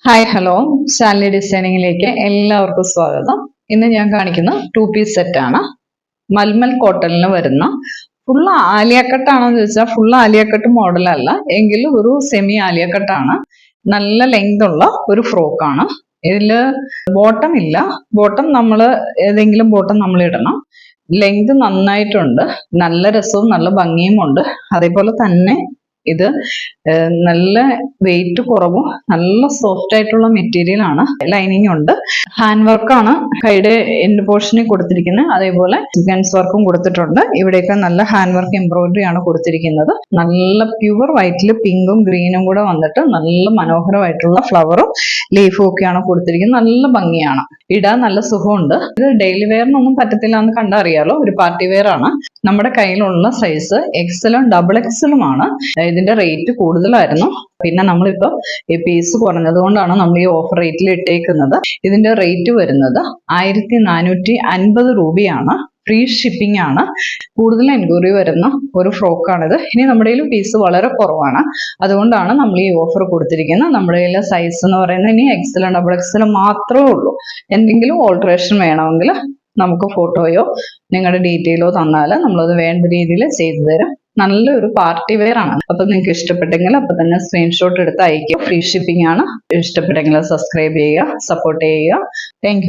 Hi hello Shalini ഡിസൈനിങ്ങിലേക്ക് എല്ലാവർക്കും സ്വാഗതം. ഇന്ന് ഞാൻ കാണിക്കുന്ന 2 പീസ് സെറ്റാണ്. മൽമൽ കോട്ടണിൽ വരുന്ന ഫുൾ ആലിയക്കട്ടാണോന്ന് ചോദിച്ചാൽ ഫുൾ ആലിയക്കട്ട് മോഡലല്ല, എങ്കിലും ഒരു സെമി ആലിയക്കട്ടാണ്. നല്ല ലെങ്ത് ഉള്ള ഒരു ഫ്രോക്കാണ്. ഇതില് ബോട്ടം ഇല്ല. ബോട്ടം നമ്മൾ ഏതെങ്കിലും ബോട്ടം നമ്മൾ ഇടണം. ലെങ്ത് നന്നായിട്ടുണ്ട്. നല്ല രസവും നല്ല ഭംഗിയും ഉണ്ട്. അതേപോലെ തന്നെ ഇത് നല്ല വെയിറ്റ് കുറവും നല്ല സോഫ്റ്റ് ആയിട്ടുള്ള മെറ്റീരിയൽ ആണ്. ലൈനിങ് ഉണ്ട്. ഹാൻഡ് വർക്കാണ് കൈയുടെ എൻഡ് പോർഷനിൽ കൊടുത്തിരിക്കുന്നത്. അതേപോലെ സീക്വൻസ് വർക്കും കൊടുത്തിട്ടുണ്ട്. ഇവിടെയൊക്കെ നല്ല ഹാൻഡ് വർക്ക് എംബ്രോയിഡറി ആണ് കൊടുത്തിരിക്കുന്നത്. നല്ല പ്യുവർ വൈറ്റിൽ പിങ്കും ഗ്രീനും കൂടെ വന്നിട്ട് നല്ല മനോഹരമായിട്ടുള്ള ഫ്ലവറും ലീഫും ഒക്കെയാണ് കൊടുത്തിരിക്കുന്നത്. നല്ല ഭംഗിയാണ്. ഇടാൻ നല്ല സുഖമുണ്ട്. ഇത് ഡെയിലി വെയറിനൊന്നും പറ്റത്തില്ല എന്ന് കണ്ടറിയാലോ. ഒരു പാർട്ടി വെയർ ആണ്. നമ്മുടെ കയ്യിലുള്ള സൈസ് എക്സലും ഡബിൾ എക്സലും ആണ്. ഇതിന്റെ റേറ്റ് കൂടുതലായിരുന്നു. പിന്നെ നമ്മളിപ്പോ ഈ പീസ് കുറഞ്ഞത് കൊണ്ടാണ് നമ്മൾ ഈ ഓഫർ റേറ്റിൽ ഇട്ടേക്കുന്നത്. ഇതിന്റെ റേറ്റ് വരുന്നത് 1450 രൂപയാണ്. ഫ്രീ ഷിപ്പിംഗ് ആണ്. കൂടുതൽ എൻക്വയറി വരുന്ന ഒരു ഫ്രോക്കാണിത്. ഇനി നമ്മുടെ കയ്യിൽ പീസ് വളരെ കുറവാണ്. അതുകൊണ്ടാണ് നമ്മൾ ഈ ഓഫർ കൊടുത്തിരിക്കുന്നത്. നമ്മുടെ കയ്യിൽ സൈസ് എന്ന് പറയുന്നത് ഇനി എക്സലും ഡബിൾ എക്സലും മാത്രമേ ഉള്ളൂ. എന്തെങ്കിലും ഓൾട്രേഷൻ വേണമെങ്കിൽ നമുക്ക് ഫോട്ടോയോ നിങ്ങളുടെ ഡീറ്റെയിലോ തന്നാൽ നമ്മളത് വേണ്ട രീതിയിൽ ചെയ്തു തരും. നല്ലൊരു പാർട്ടി വെയർ ആണ്. അപ്പൊ നിങ്ങൾക്ക് ഇഷ്ടപ്പെട്ടെങ്കിൽ അപ്പൊ തന്നെ സ്ക്രീൻഷോട്ട് എടുത്ത് അയക്കുക. ഫ്രീ ഷിപ്പിംഗ് ആണ്. ഇഷ്ടപ്പെട്ടെങ്കിൽ സബ്സ്ക്രൈബ് ചെയ്യുക, സപ്പോർട്ട് ചെയ്യുക. താങ്ക്